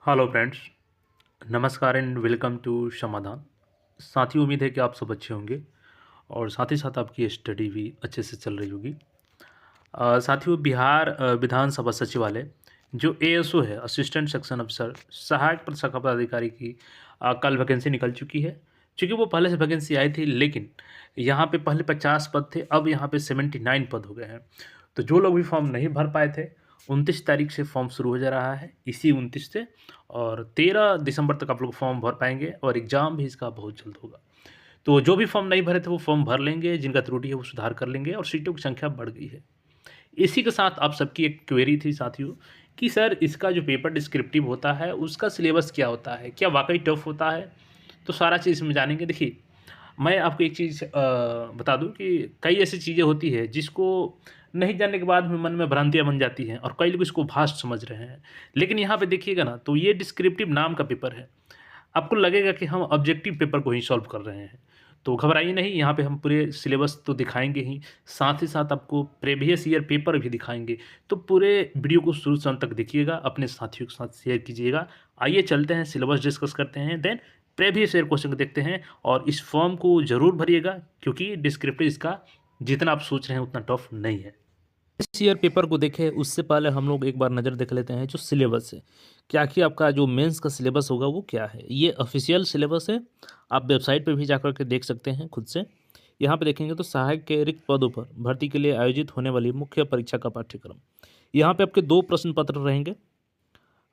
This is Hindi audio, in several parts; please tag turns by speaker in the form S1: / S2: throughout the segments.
S1: हेलो फ्रेंड्स, नमस्कार एंड वेलकम टू समाधान। साथियों, उम्मीद है कि आप सब अच्छे होंगे और साथ ही साथ आपकी स्टडी भी अच्छे से चल रही होगी। साथियों, बिहार विधानसभा सचिवालय जो एएसओ है, असिस्टेंट सेक्शन अफसर सहायक प्रशाखा पदाधिकारी की कल वैकेंसी निकल चुकी है। चूँकि वो पहले से वैकेंसी आई थी, लेकिन यहाँ पे पहले 50 पद थे, अब यहाँ पे 79 पद हो गए हैं। तो जो लोग भी फॉर्म नहीं भर पाए थे, 29 तारीख से फॉर्म शुरू हो जा रहा है, इसी 29 से, और 13 दिसंबर तक आप लोग फॉर्म भर पाएंगे और एग्ज़ाम भी इसका बहुत जल्द होगा। तो जो भी फॉर्म नहीं भरे थे वो फॉर्म भर लेंगे, जिनका त्रुटि है वो सुधार कर लेंगे और सीटों की संख्या बढ़ गई है। इसी के साथ आप सबकी एक क्वेरी थी साथियों कि सर, इसका जो पेपर डिस्क्रिप्टिव होता है उसका सिलेबस क्या होता है, क्या वाकई टफ होता है? तो सारा चीज़ इसमें जानेंगे। देखिए, मैं आपको एक चीज़ बता दूं कि कई ऐसी चीज़ें होती है जिसको नहीं जानने के बाद भी मन में भ्रांतियाँ बन जाती हैं और कई लोग इसको भास्ट समझ रहे हैं। लेकिन यहाँ पे देखिएगा ना, तो ये डिस्क्रिप्टिव नाम का पेपर है। आपको लगेगा कि हम ऑब्जेक्टिव पेपर को ही सॉल्व कर रहे हैं। तो घबराइए नहीं, यहाँ पे हम पूरे सिलेबस तो दिखाएँगे ही, साथ ही साथ आपको प्रीवियस ईयर पेपर भी दिखाएँगे। तो पूरे वीडियो को शुरू से अंत तक देखिएगा, अपने साथियों के साथ शेयर कीजिएगा। आइए चलते हैं, सिलेबस डिस्कस करते हैं, देन प्रीवियस ईयर क्वेश्चन को देखते हैं और इस फॉर्म को ज़रूर भरिएगा, क्योंकि डिस्क्रिप्टिव इसका जितना आप सोच रहे हैं उतना टफ नहीं है। इस ईयर पेपर को देखें उससे पहले हम लोग एक बार नज़र देख लेते हैं जो सिलेबस है। क्या कि आपका जो मेंस का सिलेबस होगा वो क्या है। ये ऑफिशियल सिलेबस है, आप वेबसाइट पे भी जाकर के देख सकते हैं खुद से। यहाँ पे देखेंगे तो सहायक के रिक्त पदों पर भर्ती के लिए आयोजित होने वाली मुख्य परीक्षा का पाठ्यक्रम। यहाँ पे आपके 2 प्रश्न पत्र रहेंगे।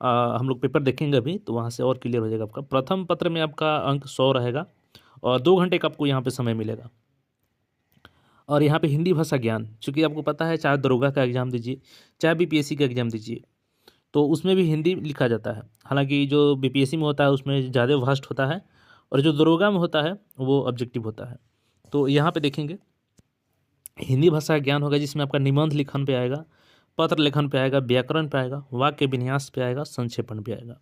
S1: हम लोग पेपर देखेंगे अभी तो वहाँ से और क्लियर हो जाएगा आपका। प्रथम पत्र में आपका अंक 100 रहेगा और 2 घंटे का आपको यहाँ पे समय मिलेगा। और यहाँ पे हिंदी भाषा ज्ञान, चूँकि आपको पता है चाहे दरोगा का एग्ज़ाम दीजिए, चाहे बीपीएससी का एग्ज़ाम दीजिए, तो उसमें भी हिंदी लिखा जाता है। हालाँकि जो बीपीएससी में होता है उसमें ज़्यादा वास्ट होता है और जो दरोगा में होता है वो ऑब्जेक्टिव होता है। तो यहाँ पे देखेंगे हिंदी भाषा ज्ञान होगा, जिसमें आपका निबंध लेखन पे आएगा, पत्र लेखन पे आएगा, व्याकरण पे आएगा, वाक्य विन्यास पे आएगा, संक्षेपण पे आएगा।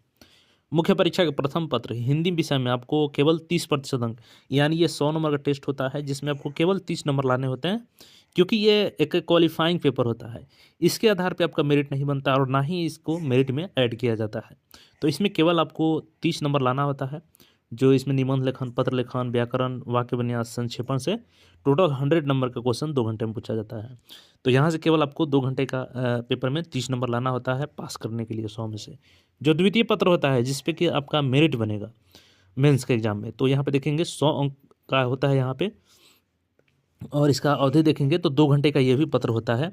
S1: मुख्य परीक्षा के प्रथम पत्र हिंदी विषय में आपको केवल 30% अंक, यानी ये 100 नंबर का टेस्ट होता है जिसमें आपको केवल 30 नंबर लाने होते हैं, क्योंकि ये एक क्वालिफाइंग पेपर होता है। इसके आधार पे आपका मेरिट नहीं बनता और ना ही इसको मेरिट में ऐड किया जाता है। तो इसमें केवल आपको 30 नंबर लाना होता है, जो इसमें निबंध लेखन, पत्र लेखन, व्याकरण, वाक्य विन्यास, संक्षेपण से टोटल 100 नंबर का क्वेश्चन 2 घंटे में पूछा जाता है। तो यहाँ से केवल आपको 2 घंटे का पेपर में 30 नंबर लाना होता है पास करने के लिए 100 में से। जो द्वितीय पत्र होता है जिस पे कि आपका मेरिट बनेगा मेंस के एग्जाम में, तो यहाँ पे देखेंगे 100 अंक का होता है यहाँ पे। और इसका अवधि देखेंगे तो 2 घंटे का ये भी पत्र होता है,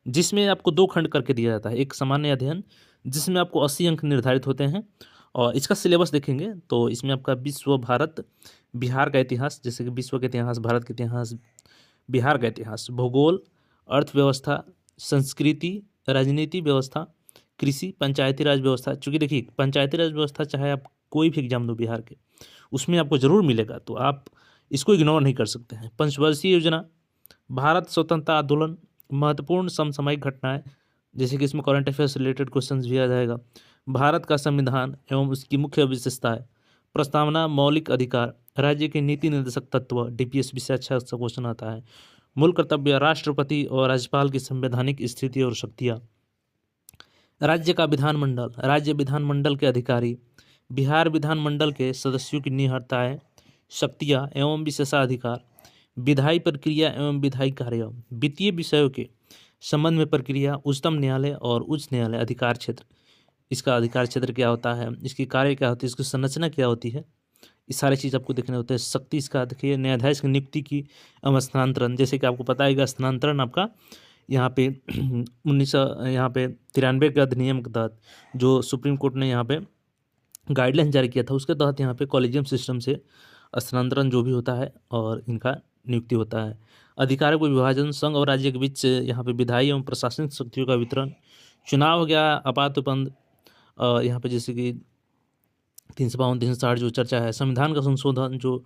S1: जिसमें आपको 2 खंड करके दिया जाता है। एक सामान्य अध्ययन जिसमें आपको 80 अंक निर्धारित होते हैं, और इसका सिलेबस देखेंगे तो इसमें आपका विश्व, भारत, बिहार का इतिहास, जैसे कि विश्व का इतिहास, भारत का इतिहास, बिहार का इतिहास, भूगोल, अर्थव्यवस्था, संस्कृति, राजनीति व्यवस्था, कृषि, पंचायती राज व्यवस्था। चूँकि देखिए पंचायती राज व्यवस्था चाहे आप कोई भी एग्जाम दो बिहार के, उसमें आपको ज़रूर मिलेगा, तो आप इसको इग्नोर नहीं कर सकते हैं। पंचवर्षीय योजना, भारत स्वतंत्रता आंदोलन, महत्वपूर्ण समसामयिक घटनाएं, जैसे कि इसमें करंट अफेयर्स से रिलेटेड क्वेश्चन भी आ जाएगा। भारत का संविधान एवं उसकी मुख्य विशेषताएं, प्रस्तावना, मौलिक अधिकार, राज्य के नीति निर्देशक तत्व, डीपीएसबी से अच्छा सा क्वेश्चन आता है। मूल कर्तव्य, राष्ट्रपति और राज्यपाल की संवैधानिक स्थिति और शक्तियाँ, राज्य का विधानमंडल, राज्य विधानमंडल के अधिकारी, बिहार विधानमंडल के सदस्यों की निहत्ताएँ, शक्तियाँ एवं विशेषाधिकार, विधायी प्रक्रिया एवं विधायी कार्य, वित्तीय विषयों के संबंध में प्रक्रिया, उच्चतम न्यायालय और उच्च न्यायालय, अधिकार क्षेत्र, इसका अधिकार क्षेत्र क्या होता है, इसकी कार्य क्या होती है, इसकी संरचना क्या होती है, ये सारी चीज़ आपको देखने होते हैं। शक्ति, इसका देखिए न्यायाधीश की नियुक्ति की एवं स्थानांतरण, जैसे कि आपको पता है स्थानांतरण आपका यहाँ पे 93 के अधिनियम के तहत जो सुप्रीम कोर्ट ने यहाँ पे गाइडलाइन जारी किया था, उसके तहत यहाँ पे कॉलेजियम सिस्टम से स्थानांतरण जो भी होता है और इनका नियुक्ति होता है। अधिकारों को विभाजन, संघ और राज्य के बीच यहाँ पे विधायी एवं प्रशासनिक शक्तियों का वितरण, चुनाव हो गया, आपातबंद, यहाँ पे जैसे कि 352, 360 जो चर्चा है, संविधान का संशोधन जो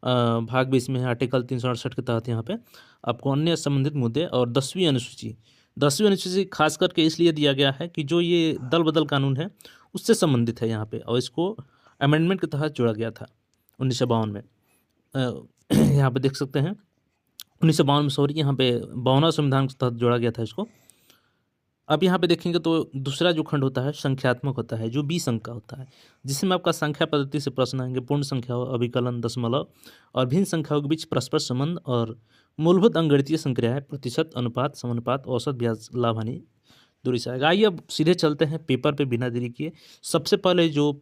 S1: भाग 20 में है, आर्टिकल 368 के तहत यहाँ पे आपको अन्य संबंधित मुद्दे, और 10वीं अनुसूची खास करके इसलिए दिया गया है कि जो ये दल बदल कानून है उससे संबंधित है यहाँ पे, और इसको अमेंडमेंट के तहत जोड़ा गया था 1952 में। यहाँ पे देख सकते हैं 1952 में, सॉरी, यहाँ पे 52वां संविधान के तहत जोड़ा गया था इसको।
S2: अब यहाँ पे देखेंगे तो दूसरा जो खंड होता है संख्यात्मक होता है, जो 20 अंक का होता है, जिसमें आपका संख्या पद्धति से प्रश्न आएंगे। पूर्ण संख्या, अभिकलन, दशमलव और भिन्न संख्याओं के बीच परस्पर संबंध और मूलभूत अंकगणितीय संक्रियाएं, प्रतिशत, अनुपात, समानुपात, औसत, ब्याज, लाभ, हानि, दूरी से आएगा। आइए अब सीधे चलते हैं पेपर पे बिना देरी किए। सबसे पहले जो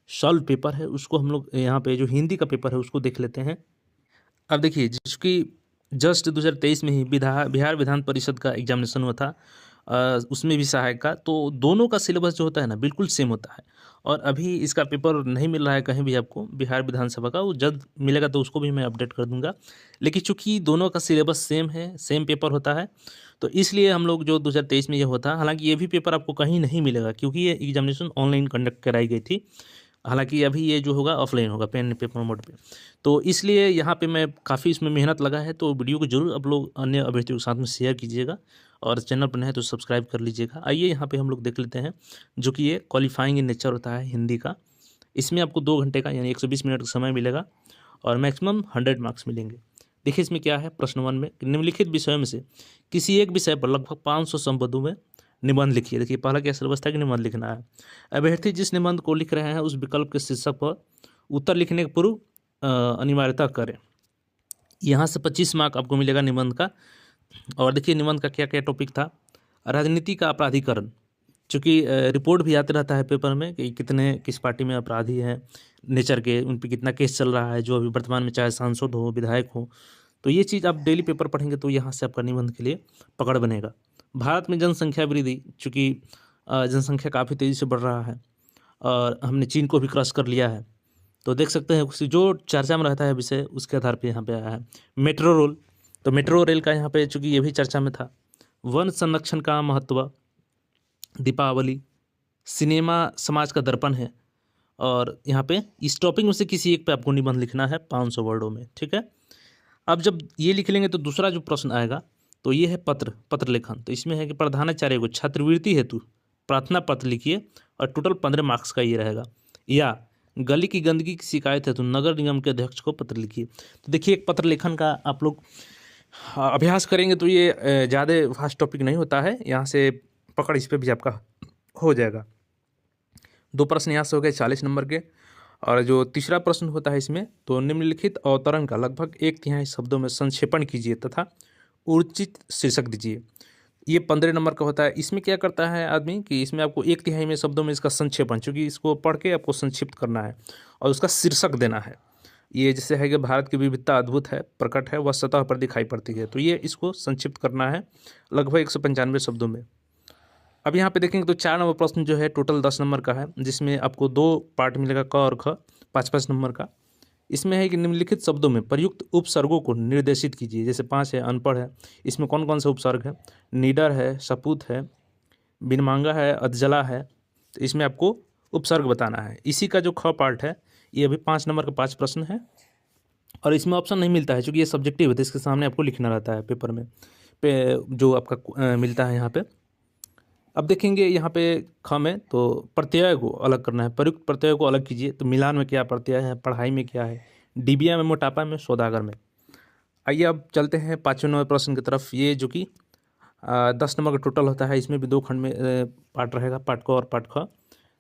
S2: सॉल्व पेपर है उसको हम लोग यहाँ पे, जो हिंदी का पेपर है उसको देख लेते हैं। अब देखिए, जिसकी जस्ट 2023 में ही बिहार विधान परिषद का एग्जामिनेशन हुआ था, उसमें भी सहायक का, तो दोनों का सिलेबस जो होता है ना बिल्कुल सेम होता है। और अभी इसका पेपर नहीं मिल रहा है कहीं भी आपको, बिहार विधानसभा का, वो जल्द मिलेगा तो उसको भी मैं अपडेट कर दूंगा। लेकिन चूंकि दोनों का सिलेबस सेम है, सेम पेपर होता है, तो इसलिए हम लोग जो 2023 में ये होता है, हालांकि ये भी पेपर आपको कहीं नहीं मिलेगा क्योंकि ये एग्जामिनेशन ऑनलाइन कंडक्ट कराई गई थी। हालांकि अभी ये जो होगा ऑफलाइन होगा, पेन पेपर मोड पे। तो इसलिए यहाँ पे मैं काफ़ी इसमें मेहनत लगा है, तो वीडियो को जरूर आप लोग अन्य अभ्यर्थियों के साथ में शेयर कीजिएगा और चैनल पर नए हैं तो सब्सक्राइब कर लीजिएगा। आइए यहाँ पे हम लोग देख लेते हैं, जो कि ये क्वालिफाइंग इन नेचर होता है हिंदी का। इसमें आपको 2 घंटे का यानी 120 मिनट का समय मिलेगा और मैक्सिमम 100 मार्क्स मिलेंगे। देखिए इसमें क्या है, प्रश्न 1 में निम्नलिखित विषयों में से किसी एक विषय पर लगभग 500 संबंधों में निबंध लिखिए। देखिए पहला क्या सिलेबस था कि निबंध लिखना है। अभ्यर्थी जिस निबंध को लिख रहे हैं उस विकल्प के शीर्षक पर उत्तर लिखने के पूर्व अनिवार्यता करें। यहाँ से 25 मार्क आपको मिलेगा निबंध का। और देखिए निबंध का क्या क्या टॉपिक था। राजनीति का अपराधीकरण, चूँकि रिपोर्ट भी आते रहता है पेपर में कि कितने किस पार्टी में अपराधी हैं नेचर के, उन पर कितना केस चल रहा है, जो अभी वर्तमान में चाहे सांसद हो, विधायक हो, तो ये चीज़ आप डेली पेपर पढ़ेंगे तो यहाँ से आपका निबंध के लिए पकड़ बनेगा। भारत में जनसंख्या वृद्धि, चूँकि जनसंख्या काफ़ी तेज़ी से बढ़ रहा है और हमने चीन को भी क्रॉस कर लिया है, तो देख सकते हैं जो चर्चा में रहता है विषय, उसके आधार पे यहाँ पे आया है। मेट्रो रेल, तो मेट्रो रेल का यहाँ पे चूँकि ये भी चर्चा में था। वन संरक्षण का महत्व, दीपावली, सिनेमा समाज का दर्पण है। और यहाँ पे इस टॉपिक में से किसी एक पे आपको निबंध लिखना है 500 वर्डों में, ठीक है। अब जब ये लिख लेंगे तो दूसरा जो प्रश्न आएगा तो ये है पत्र लेखन। तो इसमें है कि प्रधानाचार्य को छात्रवृत्ति हेतु प्रार्थना पत्र लिखिए और टोटल 15 मार्क्स का ये रहेगा। या गली की गंदगी की शिकायत है तो नगर निगम के अध्यक्ष को पत्र लिखिए। तो देखिए एक पत्र लेखन का आप लोग अभ्यास करेंगे तो ये ज़्यादा फास्ट टॉपिक नहीं होता है, यहाँ से पकड़ इस पर भी आपका हो जाएगा। 2 प्रश्न यहाँ से हो गए 40 नंबर के। और जो तीसरा प्रश्न होता है इसमें, तो निम्नलिखित अवतरण का लगभग 1/3 शब्दों में संक्षेपण कीजिए तथा उचित शीर्षक दीजिए। ये 15 नंबर का होता है। इसमें क्या करता है आदमी कि इसमें आपको 1/3 में शब्दों में इसका संक्षेपण, चूँकि इसको पढ़ के आपको संक्षिप्त करना है और उसका शीर्षक देना है। ये जैसे है कि भारत की विविधता अद्भुत है, प्रकट है, वह सतह पर दिखाई पड़ती है, तो ये इसको संक्षिप्त करना है लगभग 195 शब्दों में। अब यहाँ पे देखेंगे तो 4 नंबर प्रश्न जो है टोटल 10 नंबर का है, जिसमें आपको 2 पार्ट मिलेगा, क और ख, 5-5 नंबर का। इसमें है कि निम्नलिखित शब्दों में प्रयुक्त उपसर्गों को निर्देशित कीजिए। जैसे 5 है, अनपढ़ है, इसमें कौन कौन से उपसर्ग है, निडर है, सपूत है, बिनमांगा है, अधजला है, तो इसमें आपको उपसर्ग बताना है। इसी का जो ख पार्ट है ये अभी 5 नंबर का 5 प्रश्न है और इसमें ऑप्शन नहीं मिलता है क्योंकि ये सब्जेक्टिव है, तो इसके सामने आपको लिखना रहता है पेपर में जो आपका मिलता है यहाँ पे। अब देखेंगे यहाँ पे ख में तो प्रत्यय को अलग करना है, प्रयुक्त प्रत्यय को अलग कीजिए। तो मिलान में क्या प्रत्यय है, पढ़ाई में क्या है, डिबिया में, मोटापा में, सौदागर में। आइए अब चलते हैं 5वें नंबर प्रश्न की तरफ। ये जो कि 10 नंबर का टोटल होता है, इसमें भी 2 खंड में पार्ट रहेगा, पार्ट क और पार्ट ख।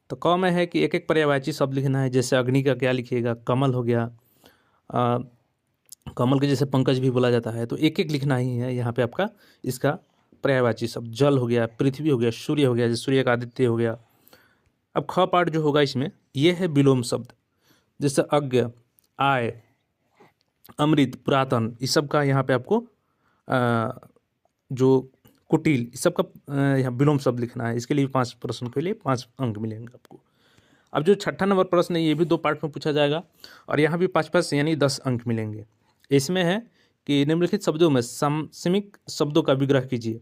S2: तो क में है कि एक एक पर्यायवाची शब्द लिखना है। जैसे अग्नि का क्या लिखिएगा, कमल हो गया, कमल के जैसे पंकज भी बोला जाता है, तो एक एक लिखना ही है यहाँ पे आपका इसका पर्यायवाची शब्द। जल हो गया, पृथ्वी हो गया, सूर्य हो गया, जैसे सूर्य का आदित्य हो गया। अब ख पार्ट जो होगा इसमें ये है विलोम शब्द, जैसे अज्ञ, आय, अमृत, पुरातन, इस सब का यहाँ पे आपको जो कुटिल, इस सब का यहाँ विलोम शब्द लिखना है। इसके लिए 5 प्रश्न के लिए 5 अंक मिलेंगे आपको। अब जो 6ठा नंबर प्रश्न है ये भी 2 पार्ट में पूछा जाएगा और यहाँ भी 5-5 यानी 10 अंक मिलेंगे। इसमें है कि निम्नलिखित शब्दों में समसामयिक शब्दों का विग्रह कीजिए।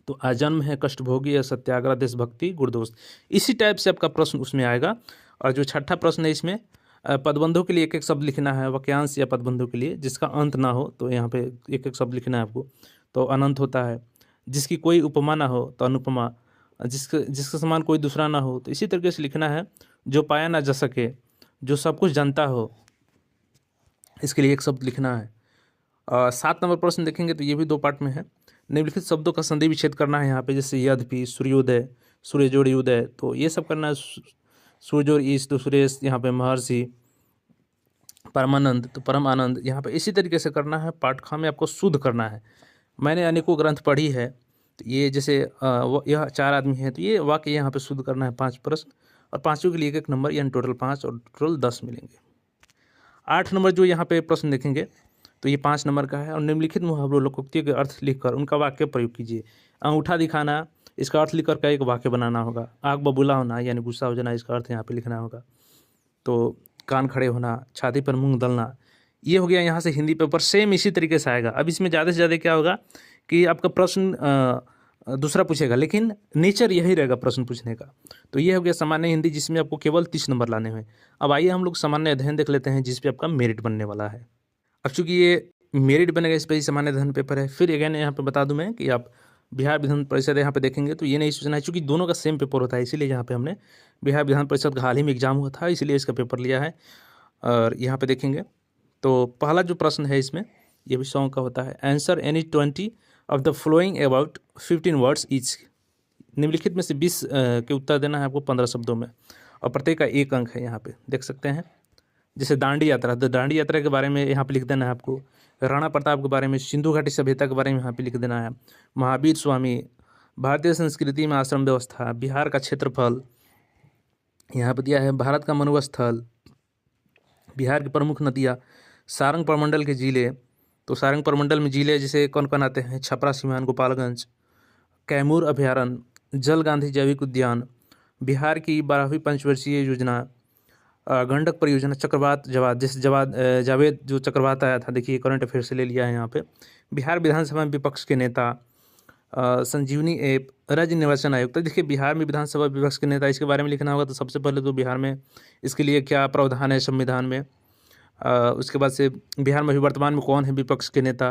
S2: तो आजन्म है, कष्टभोगी, सत्याग्रह, देशभक्ति, गुणदोष, इसी टाइप से आपका प्रश्न उसमें आएगा। और जो 6ठा प्रश्न है इसमें पदबंधों के लिए एक एक शब्द लिखना है, वाक्यांश या पदबंधों के लिए जिसका अंत ना हो, तो यहाँ पे एक एक शब्द लिखना है आपको। तो अनंत होता है, जिसकी कोई उपमा ना हो तो अनुपमा, जिसके समान कोई दूसरा ना हो, तो इसी तरीके से लिखना है। जो पाया ना जा सके, जो सब कुछ जानता हो, इसके लिए एक शब्द लिखना है। 7 नंबर प्रश्न देखेंगे तो ये भी 2 पार्ट में है। निम्नलिखित शब्दों का संधि विच्छेद करना है यहाँ पे, जैसे यद्यपि, सूर्योदय, सूर्य जोड़ उदय, तो ये सब करना है। सूर्य और ईश, तो सुरेश, यहाँ पे महर्षि, परमानंद, तो परम आनंद, यहाँ पे इसी तरीके से करना है। पाठ ख में आपको शुद्ध करना है। मैंने अनेकों ग्रंथ पढ़ी है, तो ये जैसे यह 4 आदमी हैं, तो ये वाक्य यहाँ पे शुद्ध करना है 5 प्रश्न, और पाँचों के लिए 1 नंबर, यानी टोटल 5 और टोटल 10 मिलेंगे। 8 नंबर जो यहाँ पे प्रश्न देखेंगे तो ये 5 नंबर का है। और निम्नलिखित मुहावरों लोकोक्तियों के अर्थ लिखकर उनका वाक्य प्रयोग कीजिए। अंगूठा दिखाना, इसका अर्थ लिखकर का एक वाक्य बनाना होगा। आग बबूला होना यानी गुस्सा हो जाना, इसका अर्थ यहाँ पे लिखना होगा। तो कान खड़े होना, छाती पर मूंग दलना, ये हो गया यहाँ से हिंदी पेपर। सेम इसी तरीके से आएगा। अब इसमें ज़्यादा से ज़्यादा क्या होगा कि आपका प्रश्न दूसरा पूछेगा, लेकिन नेचर यही रहेगा प्रश्न पूछने का। तो ये हो गया सामान्य हिंदी, जिसमें आपको केवल 30 नंबर लाने हैं। अब आइए हम लोग सामान्य अध्ययन देख लेते हैं, जिस पे आपका मेरिट बनने वाला है। अब चूंकि ये मेरिट बनेगा, इस पर ही सामान्य अध्ययन पेपर है। फिर अगेन यहाँ पे बता दूं मैं कि आप बिहार विधान परिषद यहाँ पे देखेंगे तो ये नहीं सोचना है, चूंकि दोनों का सेम पेपर होता है, इसीलिए यहाँ पे हमने बिहार विधान परिषद का हाल ही में एग्जाम हुआ था, इसलिए इसका पेपर लिया है। और यहाँ पे देखेंगे तो पहला जो प्रश्न है इसमें, ये भी सॉन्ग का होता है। Answer any 20 of the flowing about 15 words each. निम्नलिखित में से 20 के उत्तर देना है आपको 15 शब्दों में, और प्रत्येक का 1 अंक है। यहाँ पे देख सकते हैं, जैसे दांडी यात्रा, तो दांडी यात्रा के बारे में यहाँ पे लिख देना है आपको। राणा प्रताप के बारे में, सिंधु घाटी सभ्यता के बारे में यहाँ पे लिख देना है। महावीर स्वामी, भारतीय संस्कृति में आश्रम व्यवस्था, बिहार का क्षेत्रफल यहाँ पे दिया है, भारत का मरुस्थल, बिहार की प्रमुख नदियाँ, सारंग प्रमंडल के जिले, तो सारंग प्रमंडल में जिले जैसे कौन कौन आते हैं, छपरा, सीवान, गोपालगंज, कैमूर अभयारण्य, जल गांधी जैविक उद्यान, बिहार की 12वीं पंचवर्षीय योजना, गंडक परियोजना, चक्रवात जवाद, जैसे जावेद जो चक्रवात आया था, देखिए करंट अफेयर से ले लिया है यहाँ पे। बिहार विधानसभा में विपक्ष के नेता, संजीवनी ऐप, राज्य निर्वाचन आयोग। तो देखिए बिहार में विधानसभा विपक्ष के नेता, इसके बारे में लिखना होगा। तो सबसे पहले तो बिहार में इसके लिए क्या प्रावधान है संविधान में, उसके बाद से बिहार में अभी वर्तमान में कौन है विपक्ष के नेता,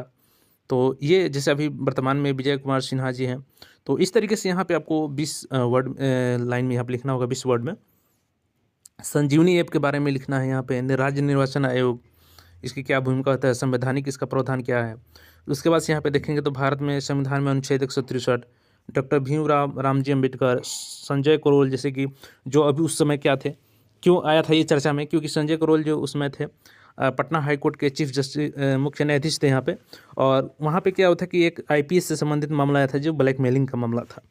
S2: तो ये जैसे अभी वर्तमान में विजय कुमार सिन्हा जी हैं। तो इस तरीके से यहाँ पे आपको 20 वर्ड लाइन में यहाँ पे लिखना होगा, 20 वर्ड में। संजीवनी ऐप के बारे में लिखना है यहाँ पे। राज्य निर्वाचन आयोग, इसकी क्या भूमिका होता है, संवैधानिक इसका प्रावधान क्या है। उसके बाद से यहाँ पे देखेंगे तो भारत में संविधान में अनुच्छेद 163, डॉक्टर भीमराव रामजी अम्बेडकर, संजय करोल, जैसे कि जो अभी उस समय क्या थे, क्यों आया था ये चर्चा में, क्योंकि संजय करोल जो उसमें थे पटना हाई कोर्ट के चीफ जस्टिस, मुख्य न्यायाधीश थे यहाँ पे। और वहाँ पे क्या होता कि एक IPS से संबंधित मामला आया था, जो ब्लैकमेलिंग का मामला था।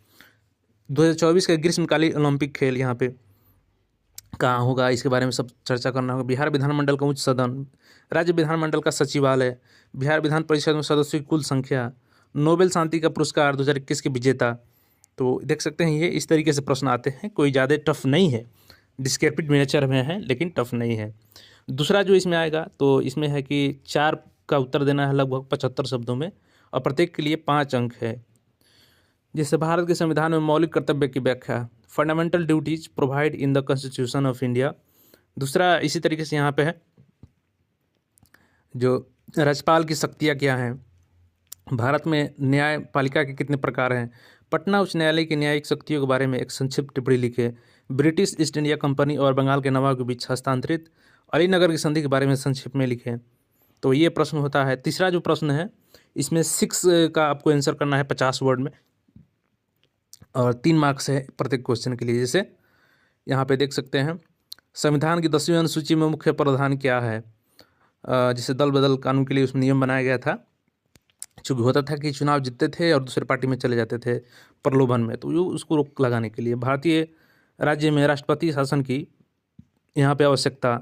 S2: 2024 का ग्रीष्मकालीन ओलंपिक खेल यहाँ पे कहाँ होगा, इसके बारे में सब चर्चा करना होगा। बिहार विधानमंडल का उच्च सदन, राज्य विधानमंडल का सचिवालय, बिहार विधान परिषद में सदस्यों की कुल संख्या, नोबेल शांति का पुरस्कार 2021 के विजेता। तो देख सकते हैं ये इस तरीके से प्रश्न आते हैं, कोई ज़्यादा टफ नहीं है, डिस्क्रिप्टिव नेचर में है लेकिन टफ नहीं है। दूसरा जो इसमें आएगा तो इसमें है कि 4 का उत्तर देना है लगभग 75 शब्दों में, और प्रत्येक के लिए 5 अंक है। जैसे भारत के संविधान में मौलिक कर्तव्य की व्याख्या, fundamental duties provide in the constitution of India. दूसरा इसी तरीके से यहाँ पे है, जो राज्यपाल की शक्तियाँ क्या हैं, भारत में न्यायपालिका के कितने प्रकार हैं, पटना उच्च न्यायालय की न्यायिक शक्तियों के बारे में एक संक्षिप्त टिप्पणी लिखे, ब्रिटिश ईस्ट इंडिया कंपनी और बंगाल के नवाब के बीच हस्तांतरित अलीनगर की संधि के बारे में संक्षिप्त में लिखें। तो ये प्रश्न होता है। तीसरा जो प्रश्न है इसमें 6 का आपको आंसर करना है 50 वर्ड में, और 3 मार्क्स है प्रत्येक क्वेश्चन के लिए। जैसे यहाँ पे देख सकते हैं, संविधान की 10वीं अनुसूची में मुख्य प्रावधान क्या है, जैसे दल बदल कानून के लिए उसमें नियम बनाया गया था। चूँकि होता था कि चुनाव जीतते थे और दूसरे पार्टी में चले जाते थे प्रलोभन में, तो ये उसको रोक लगाने के लिए भारतीय राज्य में राष्ट्रपति शासन की यहाँ पे आवश्यकता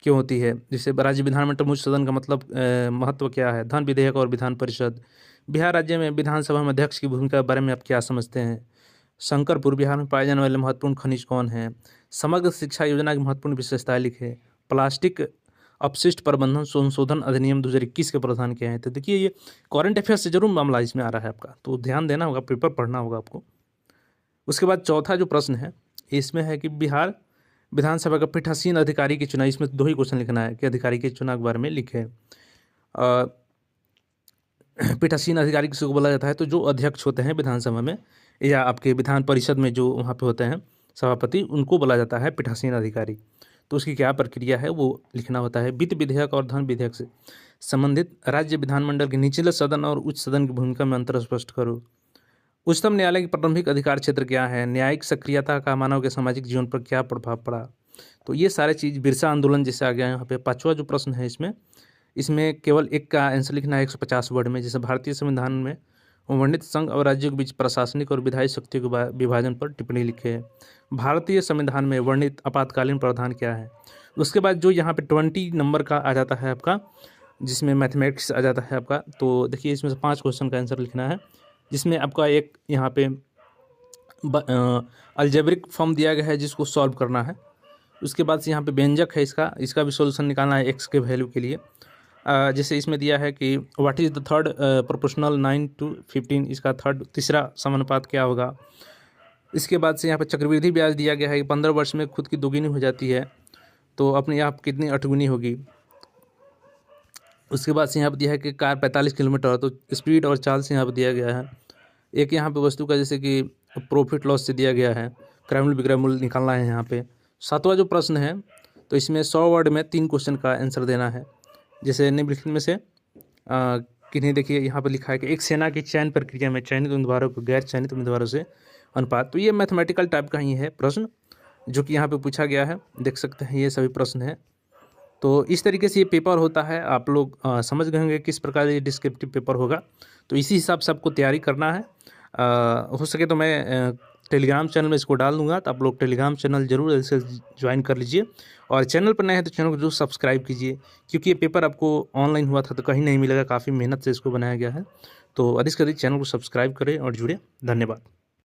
S2: क्यों होती है। जैसे राज्य विधानमंडल उच्च सदन का मतलब महत्व क्या है, धन विधेयक और विधान परिषद, बिहार राज्य में विधानसभा में अध्यक्ष की भूमिका के बारे में आप क्या समझते हैं, शंकरपुर बिहार में पाए जाने वाले महत्वपूर्ण खनिज कौन हैं, समग्र शिक्षा योजना की महत्वपूर्ण विशेषताएं लिखे, प्लास्टिक अपशिष्ट प्रबंधन संशोधन अधिनियम 2021 के प्रावधान क्या है। तो देखिए ये करंट अफेयर से जरूर मामला इसमें आ रहा है आपका, तो ध्यान देना होगा, पेपर पढ़ना होगा आपको। उसके बाद चौथा जो प्रश्न है इसमें है कि बिहार विधानसभा का पीठासीन अधिकारी की चुनाव, इसमें 2 ही क्वेश्चन लिखना है कि अधिकारी के चुनाव के बारे में लिखे। पीठासीन अधिकारी किसको बोला जाता है, तो जो अध्यक्ष होते हैं विधानसभा में या आपके विधान परिषद में जो वहाँ पे होते हैं सभापति, उनको बोला जाता है पीठासीन अधिकारी। तो उसकी क्या प्रक्रिया है वो लिखना होता है। वित्त विधेयक और धन विधेयक से संबंधित राज्य विधानमंडल के निचले सदन और उच्च सदन की भूमिका में अंतर स्पष्ट करो। उच्चतम न्यायालय की प्रारंभिक अधिकार क्षेत्र क्या है। न्यायिक सक्रियता का मानव के सामाजिक जीवन पर क्या प्रभाव पड़ा। तो ये सारे चीज़ बिरसा आंदोलन जैसे आ गया यहाँ पे। पांचवा जो प्रश्न है इसमें केवल एक का आंसर लिखना है 150 वर्ड में। जैसे भारतीय संविधान में वर्णित संघ और राज्यों के बीच प्रशासनिक और विधायी शक्तियों के विभाजन पर टिप्पणी लिखे है। भारतीय संविधान में वर्णित आपातकालीन प्रावधान क्या है। उसके बाद जो यहाँ पे 20 नंबर का आ जाता है आपका, जिसमें मैथमेटिक्स आ जाता है आपका। तो देखिए इसमें से 5 क्वेश्चन का आंसर लिखना है, जिसमें आपका एक यहाँ पे अलजेब्रिक फॉर्म दिया गया है जिसको सॉल्व करना है। उसके बाद से यहाँ पे व्यंजक है इसका भी सॉल्यूशन निकालना है एक्स के वैल्यू के लिए। जैसे इसमें दिया है कि what is the third proportional 9:15, इसका तीसरा समानुपात क्या होगा। इसके बाद से यहाँ पे चक्रवृद्धि ब्याज दिया गया है कि 15 वर्ष में खुद की दोगुनी हो जाती है तो अपने आप कितनी 8 गुनी होगी। उसके बाद से यहाँ पर दिया है कि कार 45 किलोमीटर, तो स्पीड और चाल से यहाँ पर दिया गया है। एक यहाँ पे वस्तु का जैसे कि प्रॉफिट लॉस से दिया गया है, क्रय मूल्य विक्रय मूल्य निकालना है यहाँ पे। 7वां जो प्रश्न है तो इसमें 100 वर्ड में 3 क्वेश्चन का आंसर देना है। जैसे निम्नलिखित में से किन्हीं, देखिए यहाँ पर लिखा है कि एक सेना की चयन प्रक्रिया में चयनित उम्मीदवारों को गैर चयनित उम्मीदवारों से अनुपात। तो ये मैथमेटिकल टाइप का ही है प्रश्न जो कि यहाँ पे पूछा गया है, देख सकते हैं ये सभी प्रश्न हैं। तो इस तरीके से ये पेपर होता है। आप लोग समझ गए होंगे किस प्रकार ये डिस्क्रिप्टिव पेपर होगा। तो इसी हिसाब से आपको तैयारी करना है। हो सके तो मैं टेलीग्राम चैनल में इसको डाल दूंगा, तो आप लोग टेलीग्राम चैनल जरूर इसे ज्वाइन कर लीजिए। और चैनल पर नए हैं तो चैनल को जरूर सब्सक्राइब कीजिए, क्योंकि ये पेपर आपको ऑनलाइन हुआ था तो कहीं नहीं मिलेगा, काफ़ी मेहनत से इसको बनाया गया है। तो अधिक से अधिक चैनल को सब्सक्राइब करें और जुड़े। धन्यवाद।